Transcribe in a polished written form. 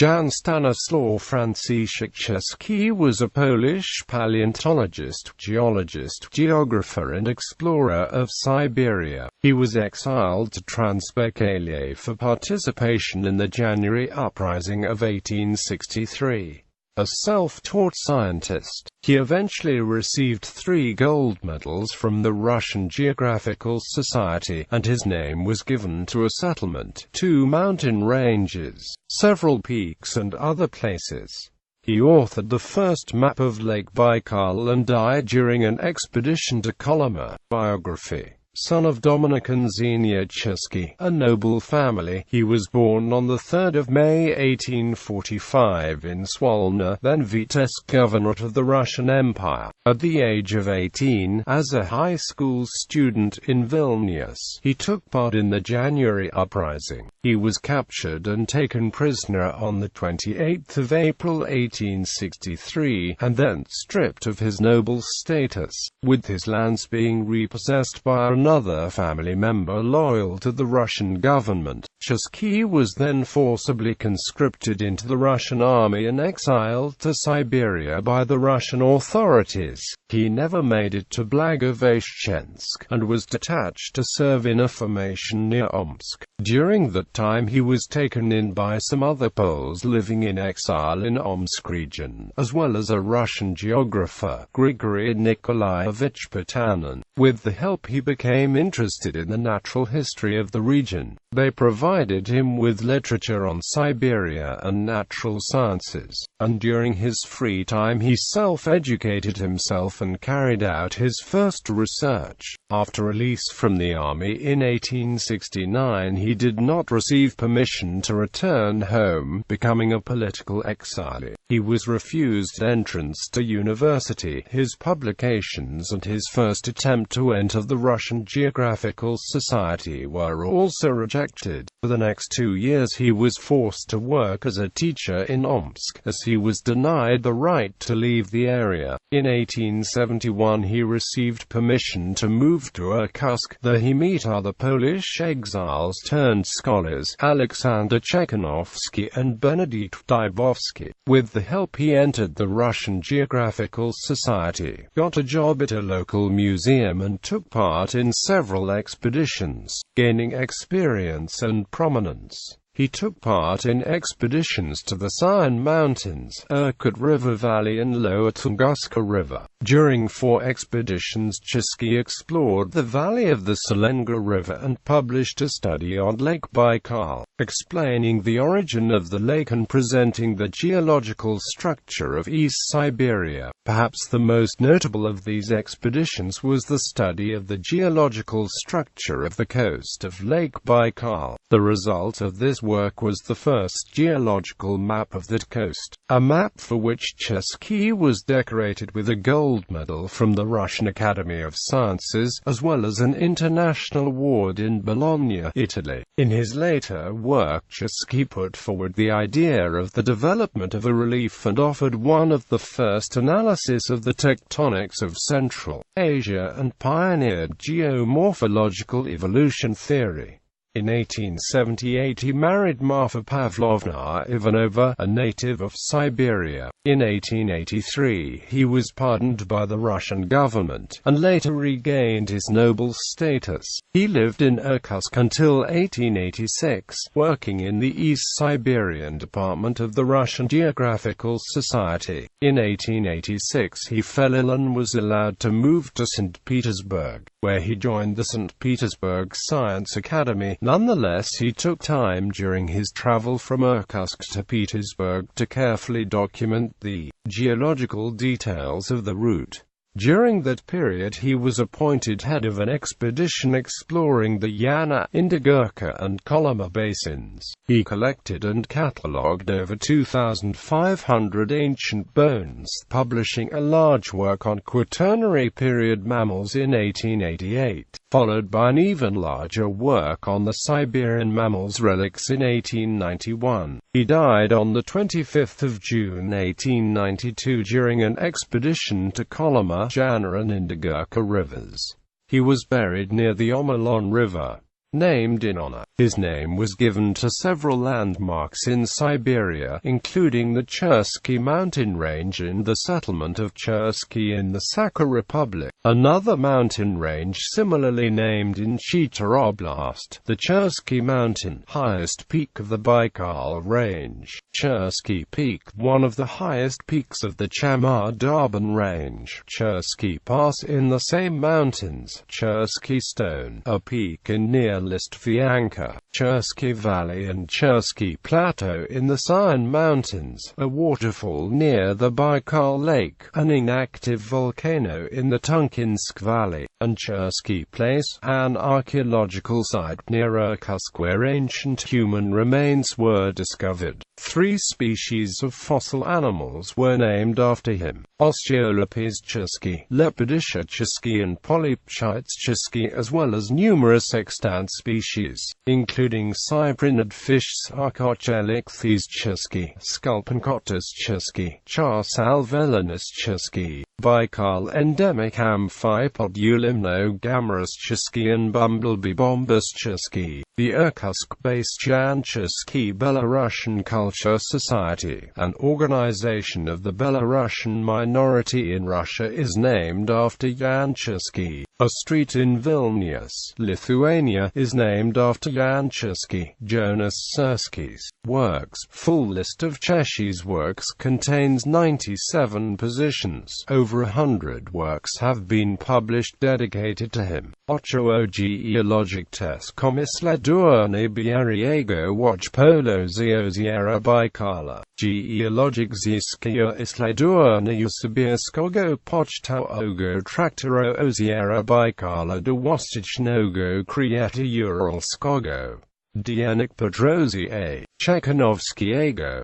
Jan Stanisław Franciszek Czerski was a Polish paleontologist, geologist, geographer and explorer of Siberia. He was exiled to Transbaikalia for participation in the January Uprising of 1863. A self-taught scientist, he eventually received 3 gold medals from the Russian Geographical Society, and his name was given to a settlement, 2 mountain ranges, several peaks and other places. He authored the first map of Lake Baikal and died during an expedition to Kolyma. Biography. Son of Dominican Xenia Czerski, a noble family, he was born on 3 May 1845 in Swolna, then Vitebsk Governorate of the Russian Empire. At the age of 18, as a high school student in Vilnius, he took part in the January Uprising. He was captured and taken prisoner on 28 April 1863, and then stripped of his noble status, with his lands being repossessed by another family member loyal to the Russian government. Czerski was then forcibly conscripted into the Russian army and exiled to Siberia by the Russian authorities. He never made it to Blagoveshchensk, and was detached to serve in a formation near Omsk. During that time he was taken in by some other Poles living in exile in Omsk region, as well as a Russian geographer, Grigory Nikolaevich Potanin. With the help he became interested in the natural history of the region. They provided him with literature on Siberia and natural sciences, and during his free time he self-educated himself and carried out his first research. After release from the army in 1869, he did not receive permission to return home, becoming a political exile. He was refused entrance to university. His publications and his first attempt to enter the Russian Geographical Society were also rejected. For the next 2 years he was forced to work as a teacher in Omsk, as he was denied the right to leave the area. In 1871 he received permission to move to Irkutsk. There he met other Polish exiles turned scholars, Alexander Czerkanovsky and Benedikt Dybowski. With the help he entered the Russian Geographical Society, got a job at a local museum and took part in several expeditions, gaining experience and prominence. He took part in expeditions to the Sion Mountains, Irkut River Valley and Lower Tunguska River. During 4 expeditions Czerski explored the valley of the Selenga River and published a study on Lake Baikal, explaining the origin of the lake and presenting the geological structure of East Siberia. Perhaps the most notable of these expeditions was the study of the geological structure of the coast of Lake Baikal. The result of this work was the first geological map of that coast, a map for which Czerski was decorated with a gold medal from the Russian Academy of Sciences, as well as an international award in Bologna, Italy. In his later work Czerski put forward the idea of the development of a relief and offered one of the first analysis of the tectonics of Central Asia and pioneered geomorphological evolution theory. In 1878 he married Marfa Pavlovna Ivanova, a native of Siberia. In 1883 he was pardoned by the Russian government, and later regained his noble status. He lived in Irkutsk until 1886, working in the East Siberian department of the Russian Geographical Society. In 1886 he fell ill and was allowed to move to St. Petersburg, where he joined the St. Petersburg Science Academy. Nonetheless, he took time during his travel from Irkutsk to Petersburg to carefully document the geological details of the route. During that period he was appointed head of an expedition exploring the Yana, Indigirka and Kolyma basins. He collected and catalogued over 2,500 ancient bones, publishing a large work on Quaternary period mammals in 1888, followed by an even larger work on the Siberian mammals relics in 1891. He died on 25 June 1892 during an expedition to Kolyma, Jana and Indigirka rivers. He was buried near the Omolon River. named in honor. His name was given to several landmarks in Siberia, including the Chersky mountain range and the settlement of Chersky in the Sakha Republic. Another mountain range similarly named in Chita Oblast, the Chersky Mountain, highest peak of the Baikal range. Chersky Peak, one of the highest peaks of the Chamar-Darban range. Chersky Pass in the same mountains. Chersky Stone, a peak in near Listvyanka. Chersky Valley and Chersky Plateau in the Sayan Mountains, a waterfall near the Baikal Lake, an inactive volcano in the Tunkinsk Valley, and Chersky Place, an archaeological site near Irkutsk where ancient human remains were discovered. 3 species of fossil animals were named after him: Osteolapes chersky, Lepidisha chersky and Polypchites chersky, as well as numerous extant species, including cyprinid fish Sarcochelicthes chersky, Sculpincotus chersky, Charsalvelinus chersky, Baikal endemic amphipod Ulimnogammarus chersky and bumblebee Bombus chersky. The Irkutsk-based Jan Chersky Belarusian Culture Society, an organization of the Belarusian minority in Russia, is named after Jan Chersky. A street in Vilnius, Lithuania, is named after Jan Chersky. Jonas Siersky's works. Full list of Chersky's works contains 97 positions. Over 100 works have been published dedicated to him. Ocho geologic test komisledurny bieriego watch polo zioziera Baikala. Geologic ziskia isledurny Sibirskogo pochtaogo traktoro oziera Baikala do Wostochnogo Krieta Uralskogo. Dianik Podrozie A. Chekhanovskiego.